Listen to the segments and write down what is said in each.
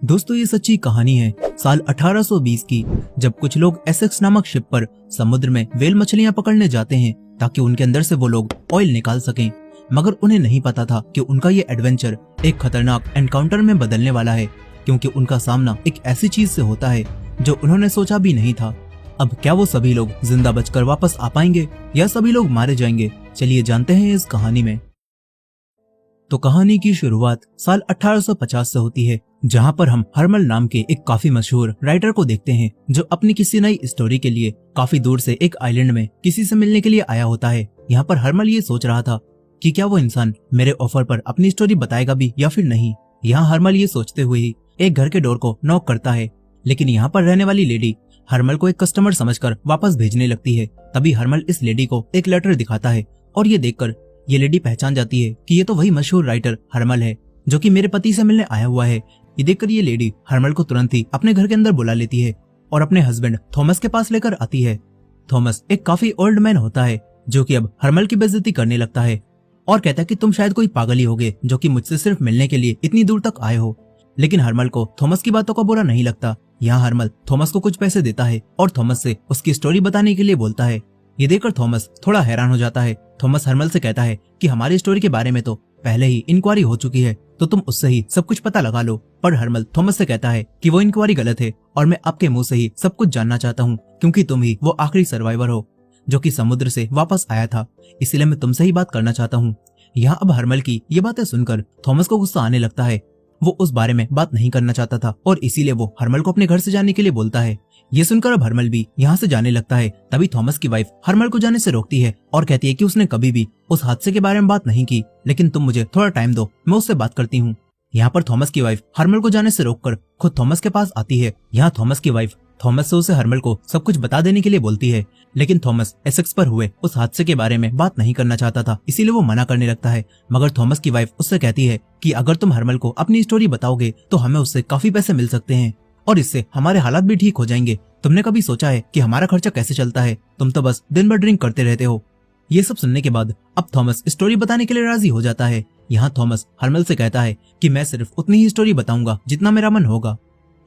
दोस्तों ये सच्ची कहानी है साल 1820 की, जब कुछ लोग एसेक्स नामक शिप पर समुद्र में व्हेल मछलियां पकड़ने जाते हैं ताकि उनके अंदर से वो लोग ऑयल निकाल सकें। मगर उन्हें नहीं पता था कि उनका ये एडवेंचर एक खतरनाक एनकाउंटर में बदलने वाला है, क्योंकि उनका सामना एक ऐसी चीज से होता है जो उन्होंने सोचा भी नहीं था। अब क्या वो सभी लोग जिंदा बचकर वापस आ पाएंगे या सभी लोग मारे जाएंगे? चलिए जानते हैं इस कहानी में। तो कहानी की शुरुआत साल 1850 से होती है, जहां पर हम हरमल नाम के एक काफी मशहूर राइटर को देखते हैं जो अपनी किसी नई स्टोरी के लिए काफी दूर से एक आइलैंड में किसी से मिलने के लिए आया होता है। यहाँ पर हरमल ये सोच रहा था कि क्या वो इंसान मेरे ऑफर पर अपनी स्टोरी बताएगा भी या फिर नहीं। यहाँ हरमल ये सोचते हुए ही एक घर के डोर को नॉक करता है, लेकिन यहाँ पर रहने वाली लेडी हरमल को एक कस्टमर समझकर वापस भेजने लगती है। तभी हरमल इस लेडी को एक लेटर दिखाता है और ये देखकर ये लेडी पहचान जाती है कि ये तो वही मशहूर राइटर हरमल है जो कि मेरे पति से मिलने आया हुआ है। ये देखकर ये लेडी हरमल को तुरंत ही अपने घर के अंदर बुला लेती है और अपने हस्बैंड थॉमस के पास लेकर आती है। थॉमस एक काफी ओल्ड मैन होता है जो कि अब हरमल की बेइज्जती करने लगता है और कहता है कि तुम शायद कोई पागल ही होगे जो कि मुझसे सिर्फ मिलने के लिए इतनी दूर तक आए हो। लेकिन हरमल को थॉमस की बातों का बुरा नहीं लगता। यहाँ हरमल थॉमस को कुछ पैसे देता है और थॉमस से उसकी स्टोरी बताने के लिए बोलता है। ये देखकर थॉमस थोड़ा हैरान हो जाता है। थॉमस हरमल से कहता है कि हमारी स्टोरी के बारे में तो पहले ही इंक्वायरी हो चुकी है, तो तुम उससे ही सब कुछ पता लगा लो। पर हरमल थॉमस से कहता है कि वो इंक्वायरी गलत है और मैं आपके मुंह से ही सब कुछ जानना चाहता हूँ, क्योंकि तुम ही वो आखिरी सर्वाइवर हो जो कि समुद्र से वापस आया था, इसीलिए मैं तुमसे ही बात करना चाहता हूँ। यहाँ अब हरमल की ये बातें सुनकर थॉमस को गुस्सा आने लगता है। वो उस बारे में बात नहीं करना चाहता था और इसीलिए वो हरमल को अपने घर से जाने के लिए बोलता है। ये सुनकर अब हरमल भी यहाँ से जाने लगता है। तभी थॉमस की वाइफ हरमल को जाने से रोकती है और कहती है कि उसने कभी भी उस हादसे के बारे में बात नहीं की, लेकिन तुम मुझे थोड़ा टाइम दो, मैं उससे बात करती हूँ। यहाँ पर थॉमस की वाइफ हरमल को जाने से रोककर खुद थॉमस के पास आती है। यहाँ थॉमस की वाइफ थॉमस से उसे हरमल को सब कुछ बता देने के लिए बोलती है, लेकिन थॉमस एसेक्स पर हुए उस हादसे के बारे में बात नहीं करना चाहता था, इसीलिए वो मना करने लगता है। मगर थॉमस की वाइफ उससे कहती है कि अगर तुम हरमल को अपनी स्टोरी बताओगे तो हमें उससे काफी पैसे मिल सकते हैं और इससे हमारे हालात भी ठीक हो जाएंगे। तुमने कभी सोचा है कि हमारा खर्चा कैसे चलता है? तुम तो बस दिन भर ड्रिंक करते रहते हो। ये सब सुनने के बाद अब थॉमस स्टोरी बताने के लिए राजी हो जाता है। यहाँ थॉमस हरमल से कहता है कि मैं सिर्फ उतनी ही स्टोरी बताऊंगा जितना मेरा मन होगा,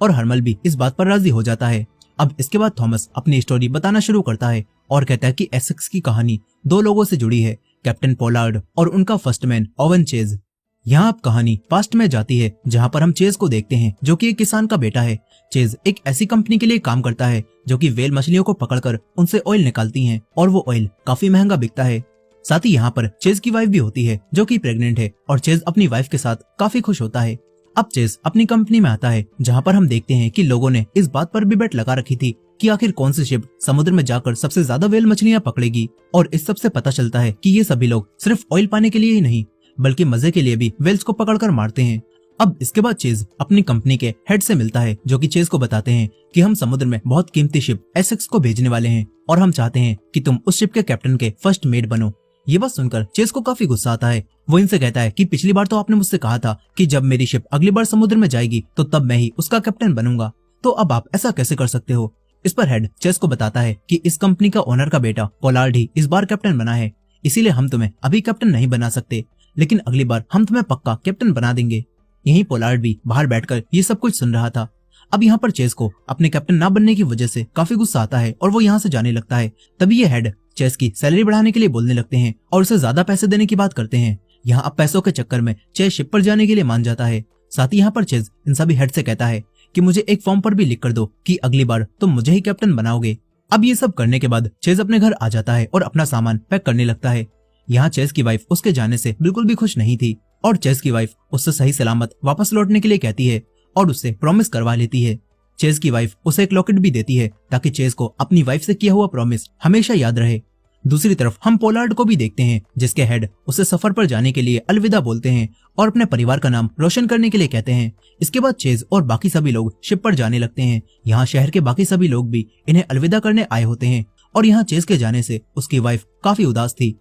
और हरमल भी इस बात पर राजी हो जाता है। अब इसके बाद थॉमस अपनी स्टोरी बताना शुरू करता है और कहता है कि एसेक्स की कहानी दो लोगों से जुड़ी है, कैप्टन पोलार्ड और उनका फर्स्ट मैन ओवन चेज। यहाँ अब कहानी पास्ट में जाती है जहाँ पर हम चेज को देखते हैं जो कि एक किसान का बेटा है। चेज एक ऐसी कंपनी के लिए काम करता है जो कि व्हेल मछलियों को पकड़कर उनसे ऑयल निकालती हैं और वो ऑयल काफी महंगा बिकता है। साथ ही यहाँ पर चेज की वाइफ भी होती है जो कि प्रेग्नेंट है और चेज अपनी वाइफ के साथ काफी खुश होता है। अब चेज अपनी कंपनी में आता है जहाँ पर हम देखते हैं कि लोगों ने इस बात पर भी बेट लगा रखी थी कि आखिर कौन सी शिप समुद्र में जाकर सबसे ज्यादा व्हेल मछलियां पकड़ेगी, और इस सब से पता चलता है कि ये सभी लोग सिर्फ ऑयल पाने के लिए ही नहीं बल्कि मजे के लिए भी व्हेल्स को पकड़कर मारते हैं। अब इसके बाद चेज अपनी कंपनी के हेड से मिलता है जो कि चेज को बताते हैं कि हम समुद्र में बहुत कीमती शिप एसेक्स को भेजने वाले हैं और हम चाहते हैं कि तुम उस शिप के कैप्टन के फर्स्ट मेट बनो। ये बात सुनकर चेज को काफी गुस्सा आता है। वो इनसे कहता है कि पिछली बार तो आपने मुझसे कहा था कि जब मेरी शिप अगली बार समुद्र में जाएगी तो तब मैं ही उसका कैप्टन बनूंगा, तो अब आप ऐसा कैसे कर सकते हो? इस पर हेड चेज को बताता है कि इस कंपनी का ओनर का बेटा पोलार्ड ही इस बार कैप्टन बना है, इसीलिए हम तुम्हें अभी कैप्टन नहीं बना सकते, लेकिन अगली बार हम तुम्हें पक्का कैप्टन बना देंगे। यहीं पोलार्ड भी बाहर बैठकर ये सब कुछ सुन रहा था। अब यहाँ पर चेज को अपने कैप्टन ना बनने की वजह से काफी गुस्सा आता है और वो यहाँ से जाने लगता है। तभी ये हेड चेज की सैलरी बढ़ाने के लिए बोलने लगते हैं और उसे ज्यादा पैसे देने की बात करते हैं। यहाँ अब पैसों के चक्कर में चेज शिप पर जाने के लिए मान जाता है। साथ ही यहाँ पर चेज इन सभी हेड से कहता है कि मुझे एक फॉर्म पर भी लिख कर दो कि अगली बार तुम मुझे ही कैप्टन बनाओगे। अब ये सब करने के बाद चेज अपने घर आ जाता है और अपना सामान पैक करने लगता है। यहाँ चेज की वाइफ उसके जाने से बिल्कुल भी खुश नहीं थी और चेज की वाइफ उससे सही सलामत वापस लौटने के लिए कहती है और उससे प्रॉमिस करवा लेती है। चेज की वाइफ उसे एक लॉकेट भी देती है ताकि चेज को अपनी वाइफ से किया हुआ प्रॉमिस हमेशा याद रहे। दूसरी तरफ हम पोलार्ड को भी देखते हैं जिसके हेड उसे सफर पर जाने के लिए अलविदा बोलते हैं और अपने परिवार का नाम रोशन करने के लिए कहते हैं। इसके बाद चेज और बाकी सभी लोग शिप पर जाने लगते हैं। यहाँ शहर के बाकी सभी लोग भी इन्हें अलविदा करने आए होते हैं और यहाँ चेज के जाने से उसकी वाइफ काफी उदास थी।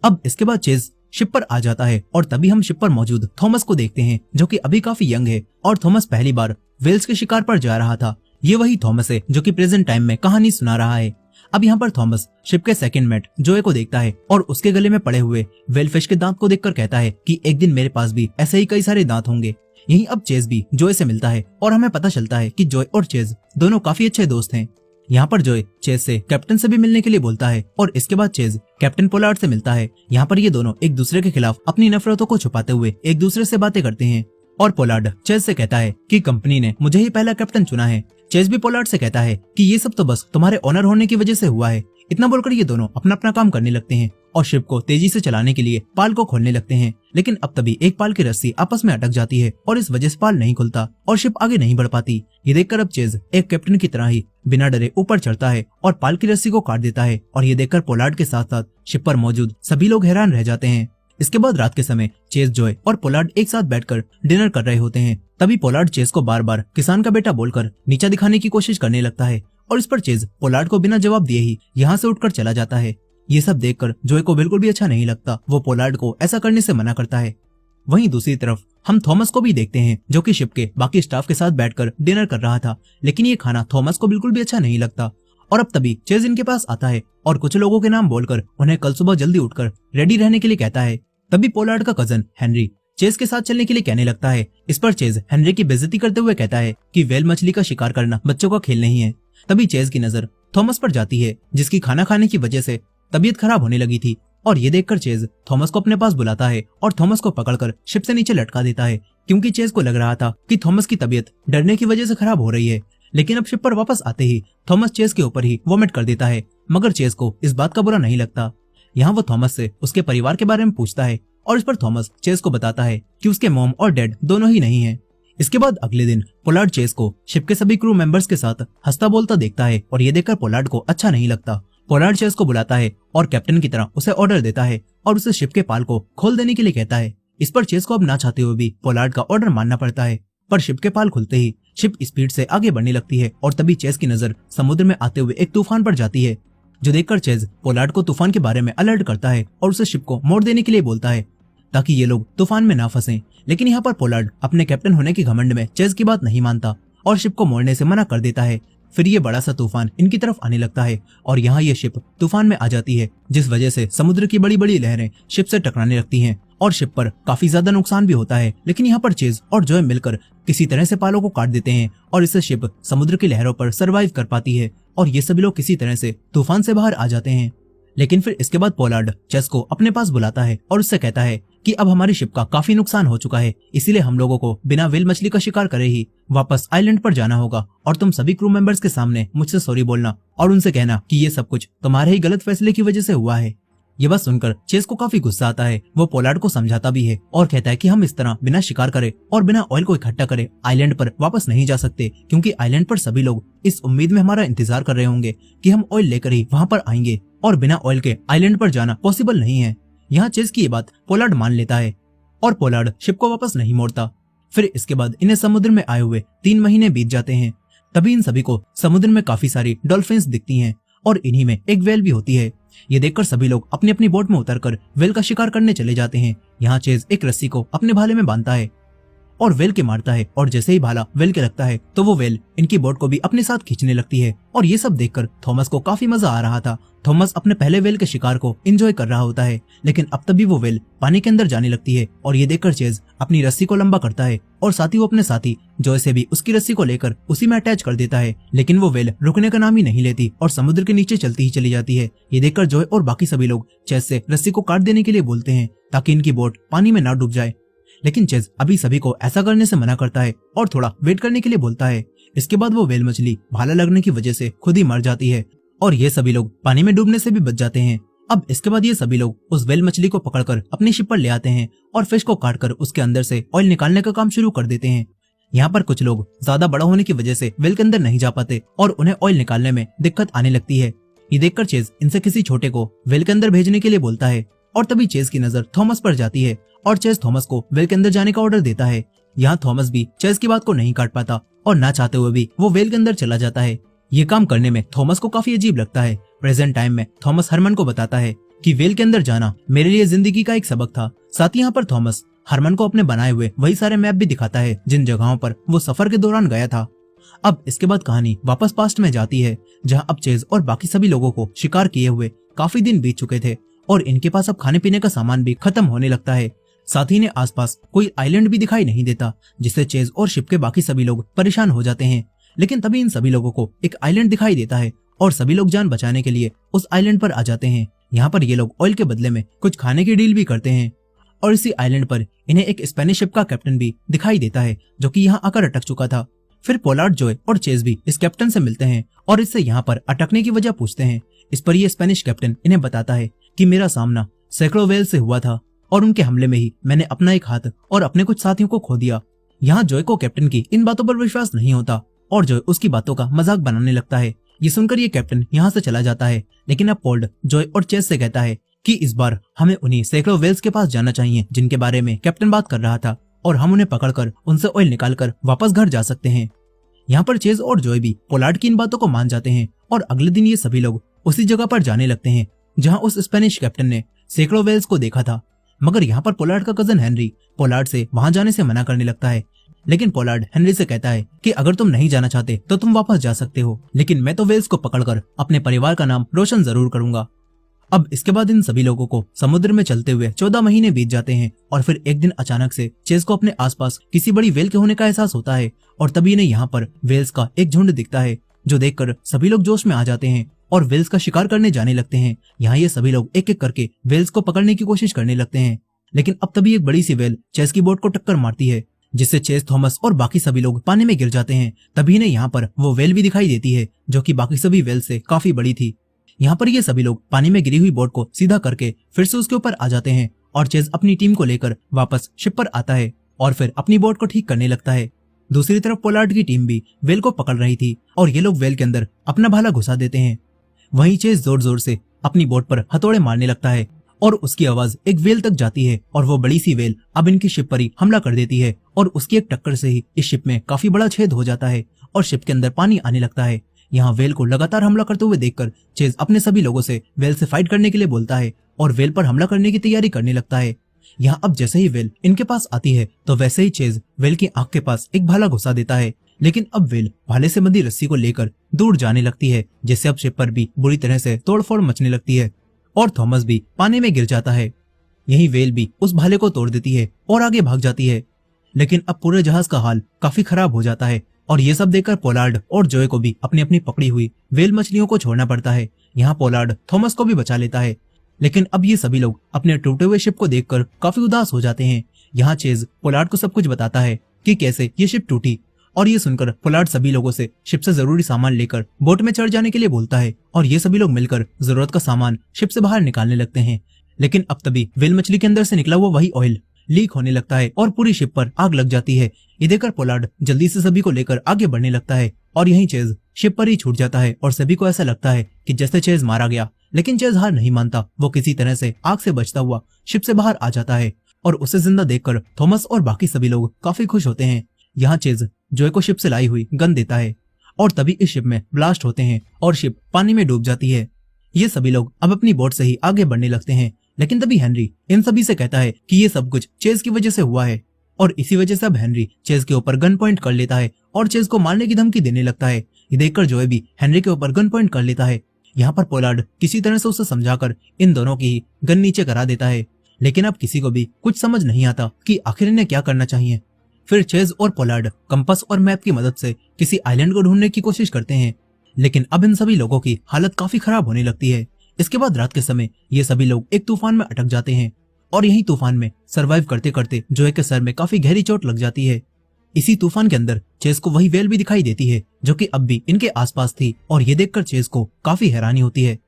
अब इसके बाद चेज शिप पर आ जाता है और तभी हम शिप पर मौजूद थॉमस को देखते हैं जो कि अभी काफी यंग है और थॉमस पहली बार व्हेल्स के शिकार पर जा रहा था। ये वही थॉमस है जो कि प्रेजेंट टाइम में कहानी सुना रहा है। अब यहाँ पर थॉमस शिप के सेकंड मेट जोए को देखता है और उसके गले में पड़े हुए व्हेल फिश के दांत को देखकर कहता है कि एक दिन मेरे पास भी ऐसे ही कई सारे दांत होंगे। यहीं अब चेज भी जॉय से मिलता है और हमें पता चलता है कि जॉय और चेज दोनों काफी अच्छे दोस्त हैं। यहाँ पर जॉय चेज से कैप्टन से भी मिलने के लिए बोलता है और इसके बाद चेज कैप्टन पोलार्ड से मिलता है। यहाँ पर ये दोनों एक दूसरे के खिलाफ अपनी नफरतों को छुपाते हुए एक दूसरे से बातें करते हैं और पोलार्ड चेज से कहता है कि कंपनी ने मुझे ही पहला कैप्टन चुना है। चेज भी पोलार्ड से कहता है कि ये सब तो बस तुम्हारे ऑनर होने की वजह से हुआ है। इतना बोलकर ये दोनों अपना अपना काम करने लगते हैं और शिप को तेजी से चलाने के लिए पाल को खोलने लगते हैं। लेकिन अब तभी एक पाल की रस्सी आपस में अटक जाती है और इस वजह से पाल नहीं खुलता और शिप आगे नहीं बढ़ पाती। ये देखकर अब चेज एक कैप्टन की तरह ही बिना डरे ऊपर चढ़ता है और पाल की रस्सी को काट देता है और ये देखकर पोलार्ड के साथ साथ शिप पर मौजूद सभी लोग हैरान रह जाते हैं। इसके बाद रात के समय चेज, जॉय और पोलार्ड एक साथ बैठकर डिनर कर रहे होते हैं। तभी पोलार्ड चेज को बार बार किसान का बेटा बोलकर नीचा दिखाने की कोशिश करने लगता है और इस पर चेज पोलार्ड को बिना जवाब दिए ही यहाँ से उठकर चला जाता है। ये सब देखकर जॉय को बिल्कुल भी अच्छा नहीं लगता। वो पोलार्ड को ऐसा करने से मना करता है। वहीं दूसरी तरफ हम थॉमस को भी देखते हैं जो कि शिप के बाकी स्टाफ के साथ बैठकर डिनर कर रहा था, लेकिन ये खाना थॉमस को बिल्कुल भी अच्छा नहीं लगता। और अब तभी चेज इनके पास आता है और कुछ लोगों के नाम बोलकर उन्हें कल सुबह जल्दी उठकर रेडी रहने के लिए कहता है। तभी पोलार्ड का कजन हेनरी चेज के साथ चलने के लिए कहने लगता है। इस पर चेज हेनरी की बेइज्जती करते हुए कहता है कि व्हेल मछली का शिकार करना बच्चों का खेल नहीं है। तभी चेज की नजर थॉमस पर जाती है जिसकी खाना खाने की वजह से तबीयत खराब होने लगी थी और ये देखकर चेज थॉमस को अपने पास बुलाता है और थॉमस को पकड़कर शिप से नीचे लटका देता है क्योंकि चेज को लग रहा था कि थॉमस की तबीयत डरने की वजह से खराब हो रही है। लेकिन अब शिप पर वापस आते ही थॉमस चेज के ऊपर ही वोमिट कर देता है, मगर चेज को इस बात का बुरा नहीं लगता। यहाँ वो थॉमस से उसके परिवार के बारे में पूछता है और इस पर थॉमस चेज को बताता है कि उसके मॉम और डैड दोनों ही नहीं हैं। इसके बाद अगले दिन पोलार्ड चेज को शिप के सभी क्रू मेंबर्स के साथ हंसता बोलता देखता है और ये देखकर पोलार्ड को अच्छा नहीं लगता। पोलार्ड चेज को बुलाता है और कैप्टन की तरह उसे ऑर्डर देता है और उसे शिप के पाल को खोल देने के लिए कहता है। इस पर चेज को अब ना चाहते हुए भी पोलार्ड का ऑर्डर मानना पड़ता है, पर शिप के पाल खुलते ही शिप स्पीड से आगे बढ़ने लगती है और तभी चेज की नजर समुद्र में आते हुए एक तूफान पर जाती है, जो देखकर चेज पोलार्ड को तूफान के बारे में अलर्ट करता है और उसे शिप को मोड़ देने के लिए बोलता है ताकि ये लोग तूफान में ना फंसें। लेकिन यहाँ पर पोलार्ड अपने कैप्टन होने के घमंड में चेज की बात नहीं मानता और शिप को मोड़ने से मना कर देता है। फिर ये बड़ा सा तूफान इनकी तरफ आने लगता है और यहाँ ये शिप तूफान में आ जाती है, जिस वजह से समुद्र की बड़ी बड़ी लहरें शिप से टकराने लगती हैं और शिप पर काफी ज्यादा नुकसान भी होता है। लेकिन यहाँ पर चेज और जॉय मिलकर किसी तरह से पालों को काट देते हैं और इससे शिप समुद्र की लहरों पर सरवाइव कर पाती है और ये सभी लोग किसी तरह से तूफान से बाहर आ जाते हैं। लेकिन फिर इसके बाद पोलार्ड चेज को अपने पास बुलाता है और उससे कहता है कि अब हमारी शिप का काफी नुकसान हो चुका है, इसीलिए हम लोगों को बिना व्हेल मछली का शिकार करे ही वापस आइलैंड पर जाना होगा और तुम सभी क्रू मेंबर्स के सामने मुझसे सॉरी बोलना और उनसे कहना कि ये सब कुछ तुम्हारे ही गलत फैसले की वजह से हुआ है। ये बात सुनकर चेज को काफी गुस्सा आता है। वो पोलार्ड को समझाता भी है और कहता है कि हम इस तरह बिना शिकार करे और बिना ऑयल को इकट्ठा करे आइलैंड पर वापस नहीं जा सकते, क्योंकि आइलैंड पर सभी लोग इस उम्मीद में हमारा इंतजार कर रहे होंगे कि हम ऑयल लेकर ही वहाँ पर आएंगे और बिना ऑयल के आइलैंड पर जाना पॉसिबल नहीं है। यहाँ चेज की ये बात पोलार्ड मान लेता है और पोलार्ड शिप को वापस नहीं मोड़ता। फिर इसके बाद इन्हें समुद्र में आए हुए 3 महीने बीत जाते हैं। तभी इन सभी को समुद्र में काफी सारी डॉल्फिन्स दिखती हैं और इन्हीं में एक व्हेल भी होती है। ये देखकर सभी लोग अपनी अपनी बोट में उतरकर व्हेल का शिकार करने चले जाते हैं। यहाँ चेज एक रस्सी को अपने भाले में बांधता है और व्हेल के मारता है और जैसे ही भाला व्हेल के लगता है तो वो व्हेल इनकी बोट को भी अपने साथ खींचने लगती है और ये सब देखकर थॉमस को काफी मजा आ रहा था। थॉमस अपने पहले व्हेल के शिकार को एंजॉय कर रहा होता है, लेकिन अब तभी वो व्हेल पानी के अंदर जाने लगती है और ये देखकर चेज अपनी रस्सी को लंबा करता है और साथ ही वो अपने साथी जॉय से भी उसकी रस्सी को लेकर उसी में अटैच कर देता है। लेकिन वो व्हेल रुकने का नाम ही नहीं लेती और समुद्र के नीचे चलती ही चली जाती है। ये देखकर जॉय और बाकी सभी लोग चेज से रस्सी को काट देने के लिए बोलते हैं ताकि इनकी बोट पानी में ना डूब जाए, लेकिन चेज अभी सभी को ऐसा करने से मना करता है और थोड़ा वेट करने के लिए बोलता है। इसके बाद वो व्हेल मछली भाला लगने की वजह से खुद ही मर जाती है और ये सभी लोग पानी में डूबने से भी बच जाते हैं। अब इसके बाद ये सभी लोग उस व्हेल मछली को पकड़कर अपनी शिप पर ले आते हैं और फिश को काटकर उसके अंदर से ऑयल निकालने का काम शुरू कर देते हैं। यहाँ पर कुछ लोग ज्यादा बड़ा होने की वजह से व्हेल के अंदर नहीं जा पाते और उन्हें ऑयल निकालने में दिक्कत आने लगती है। ये देखकर चेज इनसे किसी छोटे को व्हेल के अंदर भेजने के लिए बोलता है और तभी चेज की नजर थॉमस पर जाती है और चेज थॉमस को व्हेल के अंदर जाने का ऑर्डर देता है। यहाँ थॉमस भी चेज की बात को नहीं काट पाता और ना चाहते हुए भी वो व्हेल के अंदर चला जाता है। ये काम करने में थॉमस को काफी अजीब लगता है। प्रेजेंट टाइम में थॉमस हरमन को बताता है कि व्हेल के अंदर जाना मेरे लिए जिंदगी का एक सबक था। साथ ही यहाँ पर थॉमस हरमन को अपने बनाए हुए वही सारे मैप भी दिखाता है जिन जगहों पर वो सफर के दौरान गया था। अब इसके बाद कहानी वापस पास्ट में जाती है, जहाँ अब चेज और बाकी सभी लोगों को शिकार किए हुए काफी दिन बीत चुके थे और इनके पास अब खाने पीने का सामान भी खत्म होने लगता है। साथ ही ने आसपास कोई आइलैंड भी दिखाई नहीं देता, जिससे चेज और शिप के बाकी सभी लोग परेशान हो जाते हैं। लेकिन तभी इन सभी लोगों को एक आइलैंड दिखाई देता है और सभी लोग जान बचाने के लिए उस आइलैंड पर आ जाते हैं। यहाँ पर ये लोग ऑयल के बदले में कुछ खाने की डील भी करते हैं और इसी आइलैंड पर इन्हें एक स्पेनिश शिप का कैप्टन भी दिखाई देता है, जो कि यहाँ आकर अटक चुका था। फिर पोलार्ड, जॉय और चेज भी इस कैप्टन से मिलते हैं और इससे यहाँ पर अटकने की वजह पूछते हैं। इस पर ये स्पेनिश कैप्टन इन्हें बताता है कि मेरा सामना सैकड़ों व्हेल से हुआ था और उनके हमले में ही मैंने अपना एक हाथ और अपने कुछ साथियों को खो दिया। यहाँ जॉय को कैप्टन की इन बातों पर विश्वास नहीं होता और जॉय उसकी बातों का मजाक बनाने लगता है। ये सुनकर ये कैप्टन यहाँ से चला जाता है। लेकिन अब पोल्ड जॉय और चेज से कहता है कि इस बार हमें उन्हीं सैकड़ों व्हेल्स के पास जाना चाहिए जिनके बारे में कैप्टन बात कर रहा था, और हम उन्हें पकड़कर उनसे ऑयल निकालकर वापस घर जा सकते हैं। यहाँ पर चेज और जॉय भी पोलार्ड की इन बातों को मान जाते हैं और अगले दिन ये सभी लोग उसी जगह पर जाने लगते हैं जहाँ उस स्पेनिश कैप्टन ने सैकड़ों व्हेल्स को देखा था। मगर यहाँ पर पोलार्ड का कजन हेनरी पोलार्ड से वहां जाने से मना करने लगता है। लेकिन पोलार्ड हेनरी से कहता है कि अगर तुम नहीं जाना चाहते तो तुम वापस जा सकते हो, लेकिन मैं तो व्हेल्स को पकड़कर अपने परिवार का नाम रोशन जरूर करूंगा। अब इसके बाद इन सभी लोगों को समुद्र में चलते हुए 14 महीने बीत जाते हैं और फिर एक दिन अचानक से चेज को अपने आसपास किसी बड़ी व्हेल के होने का एहसास होता है और तभी इन्हें यहाँ पर व्हेल्स का एक झुंड दिखता है, जो देखकर सभी लोग जोश में आ जाते हैं और व्हेल्स का शिकार करने जाने लगते हैं। यहाँ ये सभी लोग एक एक करके व्हेल्स को पकड़ने की कोशिश करने लगते हैं। लेकिन अब तभी एक बड़ी सी व्हेल चेज की बोट को टक्कर मारती है, जिससे चेज, थॉमस और बाकी सभी लोग पानी में गिर जाते हैं। तभी इन्हें यहाँ पर वो व्हेल भी दिखाई देती है, जो कि बाकी सभी व्हेल से काफी बड़ी थी। यहाँ पर ये सभी लोग पानी में गिरी हुई बोट को सीधा करके फिर से उसके ऊपर आ जाते हैं और चेज अपनी टीम को लेकर वापस शिप पर आता है और फिर अपनी बोट को ठीक करने लगता है। दूसरी तरफ पोलार्ड की टीम भी व्हेल को पकड़ रही थी और ये लोग व्हेल के अंदर अपना भाला घुसा देते हैं। वहीं चेज जोर जोर से अपनी बोट पर हथौड़े मारने लगता है और उसकी आवाज एक व्हेल तक जाती है और वो बड़ी सी व्हेल अब इनकी शिप पर ही हमला कर देती है और उसकी एक टक्कर से ही इस शिप में काफी बड़ा छेद हो जाता है और शिप के अंदर पानी आने लगता है। यहाँ व्हेल को लगातार हमला करते हुए देखकर चेज अपने सभी लोगों से व्हेल से फाइट करने के लिए बोलता है और व्हेल पर हमला करने की तैयारी करने लगता है। यहाँ अब जैसे ही व्हेल इनके पास आती है तो वैसे ही चेज व्हेल की आंख के पास एक भाला घुसा देता है। लेकिन अब व्हेल भाले से बंधी रस्सी को लेकर दूर जाने लगती है, जिससे अब शिप पर भी बुरी तरह से तोड़फोड़ मचने लगती है और थॉमस भी पानी में गिर जाता है। यही व्हेल भी उस भाले को तोड़ देती है और आगे भाग जाती है। लेकिन अब पूरे जहाज का हाल काफी खराब हो जाता है और ये सब देखकर पोलार्ड और जॉय को भी अपनी अपनी पकड़ी हुई व्हेल मछलियों को छोड़ना पड़ता है। यहाँ पोलार्ड थॉमस को भी बचा लेता है। लेकिन अब ये सभी लोग अपने टूटे हुए शिप को देखकर काफी उदास हो जाते हैं। यहाँ चेज पोलार्ड को सब कुछ बताता है कि कैसे ये शिप टूटी और ये सुनकर पोलार्ड सभी लोगों से शिप से जरूरी सामान लेकर बोट में चढ़ जाने के लिए बोलता है और ये सभी लोग मिलकर जरूरत का सामान शिप से बाहर निकालने लगते हैं। लेकिन अब तभी व्हेल मछली के अंदर से निकला हुआ वही ऑयल लीक होने लगता है और पूरी शिप पर आग लग जाती है। ये देखकर पोलार्ड जल्दी से सभी को लेकर आगे बढ़ने लगता है और यहीं चेज शिप पर ही छूट जाता है और सभी को ऐसा लगता है कि जैसे चेज मारा गया। लेकिन चेज हार नहीं मानता, वो किसी तरह से आग से बचता हुआ शिप से बाहर आ जाता है और उसे जिंदा देखकर थॉमस और बाकी सभी लोग काफी खुश होते हैं। यहाँ चेज जॉय को शिप से लाई हुई गन देता है और तभी इस शिप में ब्लास्ट होते हैं और शिप पानी में डूब जाती है। ये सभी लोग अब अपनी बोट से ही आगे बढ़ने लगते हैं। लेकिन तभी हेनरी इन सभी से कहता है कि ये सब कुछ चेज की वजह से हुआ है और इसी वजह से अब हेनरी चेज के ऊपर गन पॉइंट कर लेता है और चेज को मारने की धमकी देने लगता है। ये देखकर जॉय भी हेनरी के ऊपर गन पॉइंट कर लेता है। यहाँ पर पोलार्ड किसी तरह से उसे समझाकर इन दोनों की ही गन नीचे करा देता है। लेकिन अब किसी को भी कुछ समझ नहीं आता कि आखिर इन्हें क्या करना चाहिए। फिर चेज और पोलार्ड कंपास और मैप की मदद से किसी आइलैंड को ढूंढने की कोशिश करते हैं। लेकिन अब इन सभी लोगों की हालत काफी खराब होने लगती है। इसके बाद रात के समय ये सभी लोग एक तूफान में अटक जाते हैं और यही तूफान में सरवाइव करते करते जॉय के सर में काफी गहरी चोट लग जाती है। इसी तूफान के अंदर चेज को वही व्हेल भी दिखाई देती है जो कि अब भी इनके आसपास थी और ये देखकर चेज को काफी हैरानी होती है।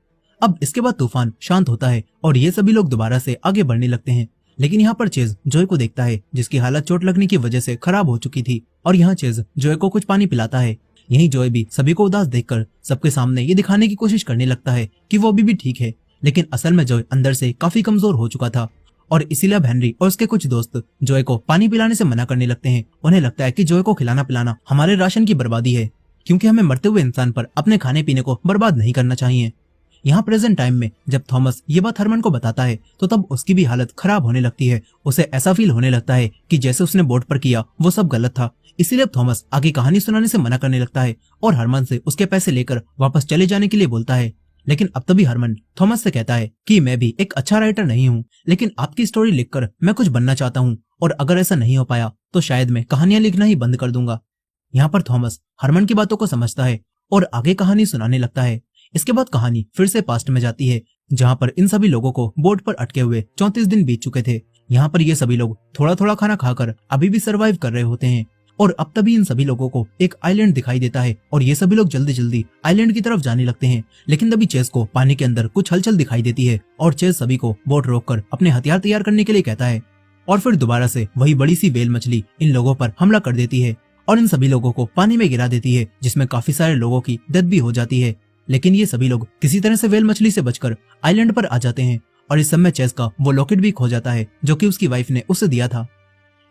अब इसके बाद तूफान शांत होता है और ये सभी लोग दोबारा से आगे बढ़ने लगते हैं। लेकिन यहाँ पर चेज जॉय को देखता है जिसकी हालत चोट लगने की वजह से खराब हो चुकी थी और यहाँ चेज जॉय को कुछ पानी पिलाता है। यही जॉय भी सभी को उदास देखकर सबके सामने ये दिखाने की कोशिश करने लगता है कि वो अभी भी ठीक है। लेकिन असल में जॉय अंदर से काफी कमजोर हो चुका था और इसीलिए अब हेनरी और उसके कुछ दोस्त जॉय को पानी पिलाने से मना करने लगते हैं। उन्हें लगता है कि जॉय को खिलाना पिलाना हमारे राशन की बर्बादी है, क्योंकि हमें मरते हुए इंसान पर अपने खाने पीने को बर्बाद नहीं करना चाहिए। यहाँ प्रेजेंट टाइम में जब थॉमस ये बात हरमन को बताता है तो तब उसकी भी हालत खराब होने लगती है। उसे ऐसा फील होने लगता है कि जैसे उसने बोट पर किया वो सब गलत था। इसीलिए अब थॉमस आगे कहानी सुनाने से मना करने लगता है और हरमन से उसके पैसे लेकर वापस चले जाने के लिए बोलता है। लेकिन अब तभी हरमन थॉमस से कहता है कि मैं भी एक अच्छा राइटर नहीं हूँ, लेकिन आपकी स्टोरी लिखकर मैं कुछ बनना चाहता हूँ, और अगर ऐसा नहीं हो पाया तो शायद मैं कहानियां लिखना ही बंद कर दूंगा। यहाँ पर थॉमस हरमन की बातों को समझता है और आगे कहानी सुनाने लगता है। इसके बाद कहानी फिर से पास्ट में जाती है, जहाँ पर इन सभी लोगों को बोट पर अटके हुए 34 दिन बीत चुके थे। यहाँ पर ये सभी लोग थोड़ा थोड़ा खाना खाकर अभी भी सरवाइव कर रहे होते हैं, और अब तभी इन सभी लोगों को एक आइलैंड दिखाई देता है और ये सभी लोग जल्दी जल्दी आइलैंड की तरफ जाने लगते हैं। लेकिन तभी चेस को पानी के अंदर कुछ हलचल दिखाई देती है और चेस सभी को बोट रोककर अपने हथियार तैयार करने के लिए कहता है, और फिर दोबारा से वही बड़ी सी व्हेल मछली इन लोगों पर हमला कर देती है और इन सभी लोगों को पानी में गिरा देती है, जिसमें काफी सारे लोगों की डेथ भी हो जाती है। लेकिन ये सभी लोग किसी तरह से व्हेल मछली से बचकर आइलैंड पर आ जाते हैं, और इस समय चेस का वो लॉकेट भी खो जाता है जो कि उसकी वाइफ ने उसे दिया था।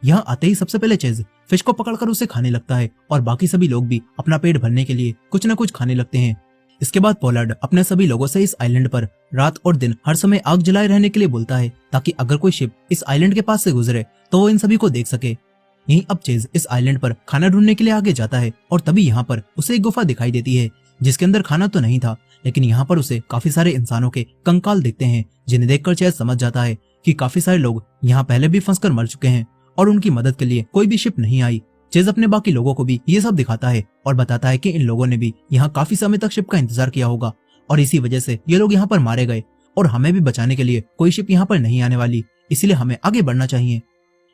यहाँ आते ही सबसे पहले चेज फिश को पकड़कर उसे खाने लगता है, और बाकी सभी लोग भी अपना पेट भरने के लिए कुछ न कुछ खाने लगते हैं। इसके बाद पोलार्ड अपने सभी लोगों से इस आइलैंड पर रात और दिन हर समय आग जलाए रहने के लिए बोलता है, ताकि अगर कोई शिप इस आइलैंड के पास से गुजरे तो वो इन सभी को देख सके। यहीं अब चेज इस आइलैंड पर खाना ढूंढने के लिए आगे जाता है, और तभी यहाँ पर उसे एक गुफा दिखाई देती है, जिसके अंदर खाना तो नहीं था, लेकिन यहाँ पर उसे काफी सारे इंसानों के कंकाल दिखते हैं, जिन्हें देखकर चेज समझ जाता है कि काफी सारे लोग यहाँ पहले भी फंसकर मर चुके हैं और उनकी मदद के लिए कोई भी शिप नहीं आई। चेज अपने बाकी लोगों को भी ये सब दिखाता है और बताता है कि इन लोगों ने भी यहाँ काफी समय तक शिप का इंतजार किया होगा, और इसी वजह से ये लोग यहाँ पर मारे गए, और हमें भी बचाने के लिए कोई शिप यहाँ पर नहीं आने वाली, इसलिए हमें आगे बढ़ना चाहिए।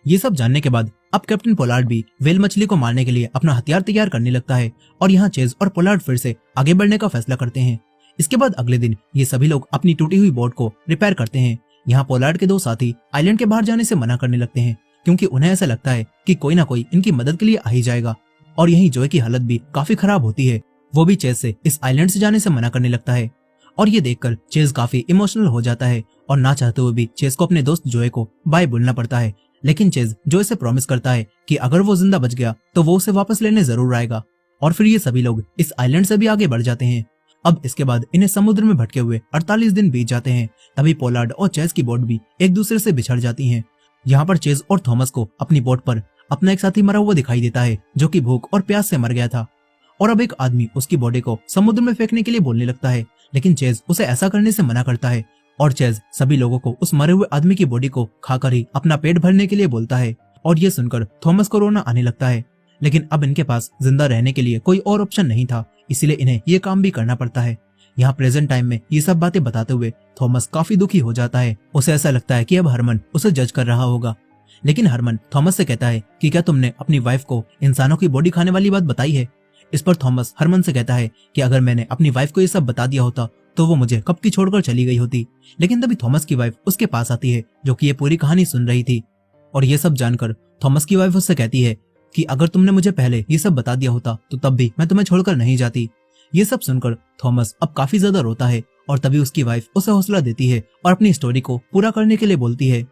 ये सब जानने के बाद अब कैप्टन पोलार्ड भी व्हेल मछली को मारने के लिए अपना हथियार तैयार करने लगता है, और यहाँ चेज और पोलार्ड फिर से आगे बढ़ने का फैसला करते हैं। इसके बाद अगले दिन ये सभी लोग अपनी टूटी हुई बोट को रिपेयर करते हैं। यहाँ पोलार्ड के दो साथी आइलैंड के बाहर जाने से मना करने लगते हैं, क्योंकि उन्हें ऐसा लगता है कि कोई ना कोई इनकी मदद के लिए आ ही जाएगा। और यहीं जॉय की हालत भी काफी खराब होती है, वो भी चेज से इस आइलैंड से जाने से मना करने लगता है, और ये देखकर चेज काफी इमोशनल हो जाता है, और ना चाहते हुए भी चेज को अपने दोस्त जॉय को बाय बोलना पड़ता है। लेकिन चेज जॉय से प्रॉमिस करता है कि अगर वो जिंदा बच गया तो वो उसे वापस लेने जरूर आएगा, और फिर ये सभी लोग इस आइलैंड से भी आगे बढ़ जाते हैं। अब इसके बाद इन्हें समुद्र में भटके हुए 48 दिन बीत जाते हैं। तभी पोलार्ड और चेज की बोट भी एक दूसरे से बिछड़ जाती हैं। यहाँ पर चेज और थॉमस को अपनी बोट पर अपना एक साथी मरा हुआ दिखाई देता है, जो कि भूख और प्यास से मर गया था, और अब एक आदमी उसकी बॉडी को समुद्र में फेंकने के लिए बोलने लगता है, लेकिन चेज उसे ऐसा करने से मना करता है, और चेज सभी लोगों को उस मरे हुए आदमी की बॉडी को खाकर ही अपना पेट भरने के लिए बोलता है। और ये सुनकर थॉमस को रोना आने लगता है, लेकिन अब इनके पास जिंदा रहने के लिए कोई और ऑप्शन नहीं था, इसीलिए इन्हें ये काम भी करना पड़ता है। यहाँ प्रेजेंट टाइम में ये सब बातें बताते हुए थॉमस काफी दुखी हो जाता है। उसे ऐसा लगता है कि अब हरमन उसे जज कर रहा होगा, लेकिन हरमन थॉमस से कहता है कि क्या तुमने अपनी वाइफ को इंसानों की बॉडी खाने वाली बात बताई है। इस पर थॉमस हरमन से कहता है कि अगर मैंने अपनी वाइफ को ये सब बता दिया होता तो वो मुझे कब की छोड़कर चली गई होती। लेकिन तभी थॉमस की वाइफ उसके पास आती है, जो कि ये पूरी कहानी सुन रही थी, और ये सब जानकर थॉमस की वाइफ उससे कहती है कि अगर तुमने मुझे पहले ये सब बता दिया होता तो तब भी मैं तुम्हें छोड़कर नहीं जाती। ये सब सुनकर थॉमस अब काफी ज्यादा रोता है, और तभी उसकी वाइफ उसे हौसला देती है और अपनी स्टोरी को पूरा करने के लिए बोलती है।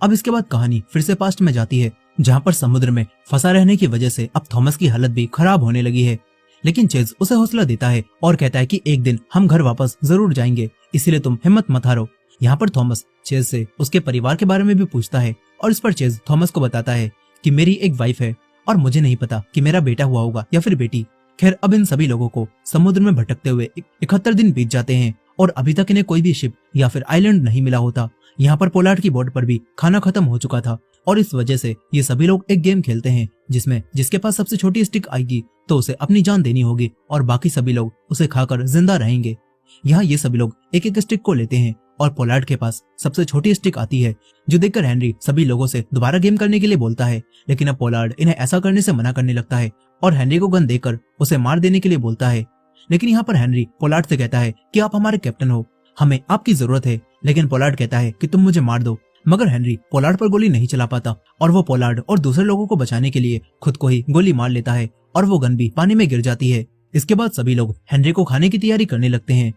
अब इसके बाद कहानी फिर से पास्ट में जाती है, जहाँ पर समुद्र में फंसा रहने की वजह से अब थॉमस की हालत भी खराब होने लगी है। लेकिन चेज उसे हौसला देता है और कहता है कि एक दिन हम घर वापस जरूर जाएंगे, इसीलिए तुम हिम्मत मत हारो। यहाँ पर थॉमस चेज से उसके परिवार के बारे में भी पूछता है, और इस पर चेज थॉमस को बताता है कि मेरी एक वाइफ है और मुझे नहीं पता कि मेरा बेटा हुआ होगा या फिर बेटी। खैर अब इन सभी लोगों को समुद्र में भटकते हुए 71 दिन बीत जाते हैं, और अभी तक इन्हें कोई भी शिप या फिर आइलैंड नहीं मिला होता। यहाँ पर पोलार्ड की बोट पर भी खाना खत्म हो चुका था, और इस वजह से ये सभी लोग एक गेम खेलते हैं, जिसमें जिसके पास सबसे छोटी स्टिक आएगी तो उसे अपनी जान देनी होगी, और बाकी सभी लोग उसे खाकर जिंदा रहेंगे। यहाँ ये सभी लोग एक एक स्टिक को लेते हैं, और पोलार्ड के पास सबसे छोटी स्टिक आती है, जो देखकर हेनरी सभी लोगों से दोबारा गेम करने के लिए बोलता है। लेकिन अब पोलार्ड इन्हें ऐसा करने से मना करने लगता है और हेनरी को गन देकर उसे मार देने के लिए बोलता है। लेकिन यहाँ पर हेनरी पोलार्ड से कहता है कि आप हमारे कैप्टन हो, हमें आपकी जरूरत है। लेकिन पोलार्ड कहता है कि तुम मुझे मार दो, मगर हेनरी पोलार्ड पर गोली नहीं चला पाता, और वो पोलार्ड और दूसरे लोगों को बचाने के लिए खुद को ही गोली मार लेता है, और वो गन भी पानी में गिर जाती है। इसके बाद सभी लोग हेनरी को खाने की तैयारी करने लगते हैं।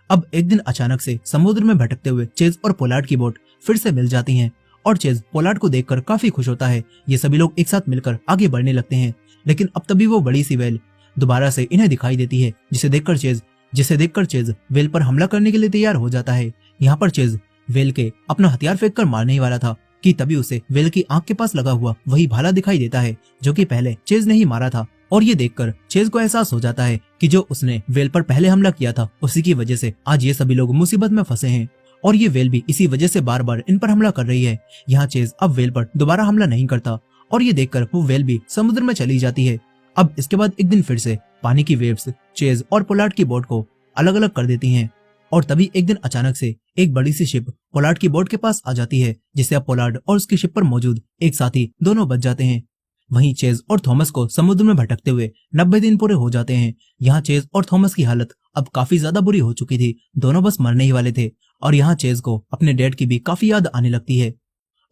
अब एक दिन अचानक से समुद्र में भटकते हुए चेज और पोलार्ड की बोट फिर से मिल जाती हैं, और चेज पोलार्ड को देखकर काफी खुश होता है। ये सभी लोग एक साथ मिलकर आगे बढ़ने लगते हैं, लेकिन अब तभी वो बड़ी सी व्हेल दोबारा से इन्हें दिखाई देती है, जिसे देखकर चेज व्हेल पर हमला करने के लिए तैयार हो जाता है। यहाँ पर चेज व्हेल के अपना हथियार फेंककर मारने ही वाला था कि तभी उसे व्हेल की आंख के पास लगा हुआ वही भाला दिखाई देता है, जो कि पहले चेज ने ही मारा था, और ये देखकर चेज को एहसास हो जाता है कि जो उसने वेल पर पहले हमला किया था उसी की वजह से आज ये सभी लोग मुसीबत में फंसे हैं और ये वेल भी इसी वजह से बार बार इन पर हमला कर रही है। यहाँ चेज अब वेल पर दोबारा हमला नहीं करता और ये देखकर वो वेल भी समुद्र में चली जाती है। अब इसके बाद एक दिन फिर से पानी की वेव्स चेज और पोलार्ड की बोट को अलग अलग कर देती हैं और तभी एक दिन अचानक से एक बड़ी सी शिप पोलार्ड की बोट के पास आ जाती है, जिससे अब पोलार्ड और उसकी शिप पर मौजूद एक साथी दोनों बच जाते हैं। वहीं चेज और थॉमस को समुद्र में भटकते हुए 90 दिन पूरे हो जाते हैं। यहाँ चेज और थॉमस की हालत अब काफी ज्यादा बुरी हो चुकी थी, दोनों बस मरने ही वाले थे और यहाँ चेज को अपने डैड की भी काफी याद आने लगती है।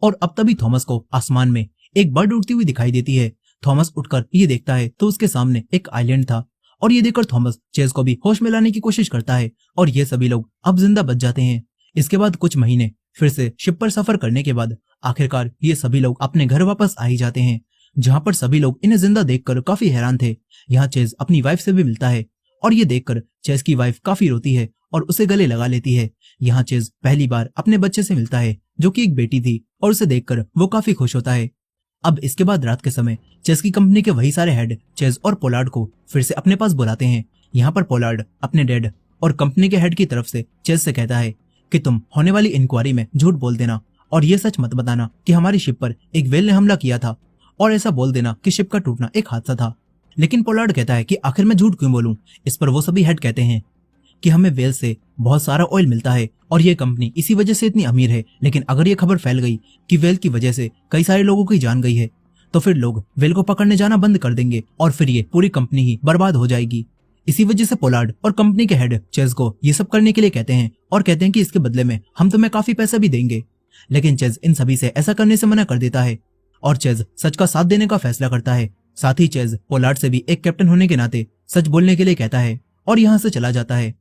और अब तभी थॉमस को आसमान में एक बर्ड उड़ती हुई दिखाई देती है। थॉमस उठकर ये देखता है तो उसके सामने एक आइलैंड था और ये देखकर थॉमस चेज को भी होश में लाने की कोशिश करता है और ये सभी लोग अब जिंदा बच जाते हैं। इसके बाद कुछ महीने फिर से शिप पर सफर करने के बाद आखिरकार ये सभी लोग अपने घर वापस आ ही जाते हैं, जहाँ पर सभी लोग इन्हें जिंदा देखकर काफी हैरान थे। यहाँ चेज अपनी वाइफ से भी मिलता है और ये देखकर चेज की वाइफ काफी रोती है और उसे गले लगा लेती है। यहाँ चेज पहली बार अपने बच्चे से मिलता है जो कि एक बेटी थी और उसे देखकर वो काफी खुश होता है। अब इसके बाद रात के समय चेज की कंपनी के वही सारे हेड चेज और पोलार्ड को फिर से अपने पास बुलाते हैं। यहाँ पर पोलार्ड अपने डैड और कंपनी के हेड की तरफ से चेज से कहता है कि तुम होने वाली इंक्वायरी में झूठ बोल देना और ये सच मत बताना कि हमारी शिप पर एक वेल ने हमला किया था और ऐसा बोल देना कि शिप का टूटना एक हादसा था। लेकिन पोलार्ड कहता है कि आखिर मैं झूठ क्यों बोलूं। इस पर वो सभी हेड कहते हैं कि हमें वेल से बहुत सारा ऑयल मिलता है और ये कंपनी इसी वजह से इतनी अमीर है, लेकिन अगर ये खबर फैल गई कि वेल की वजह से कई सारे लोगों की जान गई है तो फिर लोग वेल को पकड़ने जाना बंद कर देंगे और फिर ये पूरी कंपनी ही बर्बाद हो जाएगी। इसी वजह से पोलार्ड और कंपनी के हेड चेज को ये सब करने के लिए कहते हैं और कहते हैं कि इसके बदले में हम तुम्हें काफी पैसा भी देंगे। लेकिन चेज इन सभी से ऐसा करने से मना कर देता है और चेज सच का साथ देने का फैसला करता है। साथ ही चेज पोलार्ड से भी एक कैप्टन होने के नाते सच बोलने के लिए कहता है और यहाँ से चला जाता है।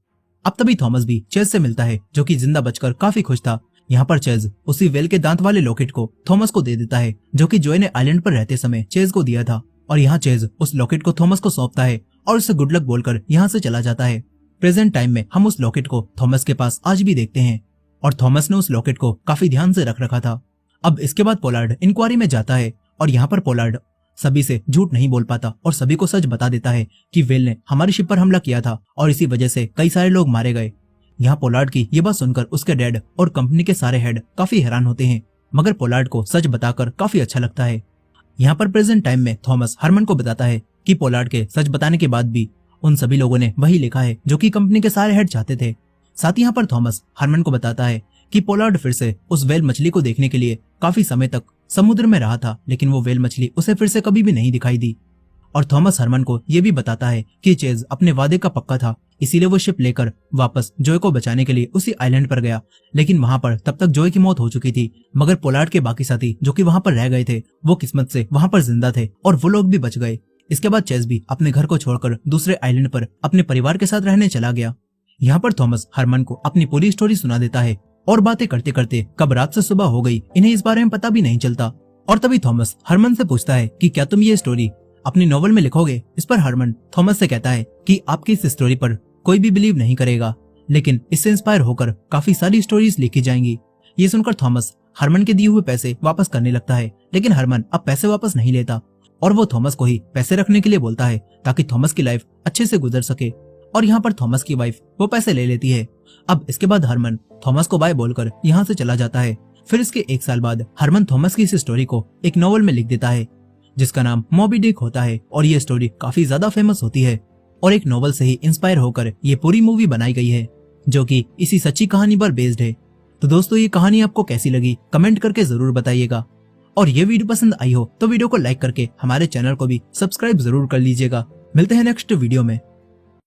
अब तभी थॉमस भी चेज से मिलता है जो कि जिंदा बचकर काफी खुश था। यहाँ पर चेज उसी वेल के दांत वाले लॉकेट को थॉमस को दे देता है जो कि जोए ने आइलैंड पर रहते समय चेज को दिया था और यहाँ चेज उस लॉकेट को थॉमस को सौंपता है और उसे गुड लक बोलकर यहाँ से चला जाता है। प्रेजेंट टाइम में हम उस लॉकेट को थॉमस के पास आज भी देखते हैं और थॉमस ने उस लॉकेट को काफी ध्यान से रख रखा था। अब इसके बाद पोलार्ड इंक्वायरी में जाता है और यहाँ पर पोलार्ड सभी से झूठ नहीं बोल पाता और सभी को सच बता देता है कि वेल ने हमारी शिप पर हमला किया था और इसी वजह से कई सारे लोग मारे गए। यहाँ पोलार्ड की ये बात सुनकर उसके डैड और कंपनी के सारे हेड काफी हैरान होते हैं, मगर पोलार्ड को सच बताकर काफी अच्छा लगता है। यहाँ पर प्रेजेंट टाइम में थॉमस हरमन को बताता है कि पोलार्ड के सच बताने के बाद भी उन सभी लोगों ने वही लिखा है जो कि कंपनी के सारे हेड चाहते थे। साथ ही यहाँ पर थॉमस हरमन को बताता है कि पोलार्ड फिर से उस वेल मछली को देखने के लिए काफी समय तक समुद्र में रहा था, लेकिन वो वेल मछली उसे फिर से कभी भी नहीं दिखाई दी। और थॉमस हरमन को ये भी बताता है कि चेज अपने वादे का पक्का था, इसीलिए वो शिप लेकर वापस जोय को बचाने के लिए उसी आइलैंड पर गया। लेकिन वहां पर तब तक जोय की मौत हो चुकी थी, मगर पोलार्ड के बाकी साथी जो कि वहां पर रह गए थे वो किस्मत से वहां पर जिंदा थे और वो लोग भी बच गए। इसके बाद चेज भी अपने घर को छोड़कर दूसरे आइलैंड पर अपने परिवार के साथ रहने चला गया। यहाँ पर थॉमस हरमन को अपनी पूरी स्टोरी सुना देता है और बातें करते करते कब रात से सुबह हो गई इन्हें इस बारे में पता भी नहीं चलता। और तभी थॉमस हरमन से पूछता है कि क्या तुम ये स्टोरी अपनी नॉवल में लिखोगे। इस पर हरमन थॉमस से कहता है कि आपकी इस स्टोरी पर कोई भी बिलीव नहीं करेगा, लेकिन इससे इंस्पायर होकर काफी सारी स्टोरीज लिखी जाएंगी। ये सुनकर थॉमस हरमन के दिए हुए पैसे वापस करने लगता है, लेकिन हरमन अब पैसे वापस नहीं लेता और वो थॉमस को ही पैसे रखने के लिए बोलता है ताकि थॉमस की लाइफ अच्छे से गुजर सके। और यहाँ पर थॉमस की वाइफ वो पैसे ले लेती है। अब इसके बाद हरमन थॉमस को बाय बोलकर यहाँ से चला जाता है। फिर इसके 1 साल बाद हरमन थॉमस की इस स्टोरी को एक नॉवल में लिख देता है जिसका नाम मॉबी डिक होता है और ये स्टोरी काफी ज्यादा फेमस होती है और एक नॉवल से ही इंस्पायर होकर ये पूरी मूवी बनाई गई है जो कि इसी सच्ची कहानी पर बेस्ड है। तो दोस्तों ये कहानी आपको कैसी लगी कमेंट करके जरूर बताइएगा और ये वीडियो पसंद आई हो तो वीडियो को लाइक करके हमारे चैनल को भी सब्सक्राइब जरूर कर लीजिएगा। मिलते हैं नेक्स्ट वीडियो में।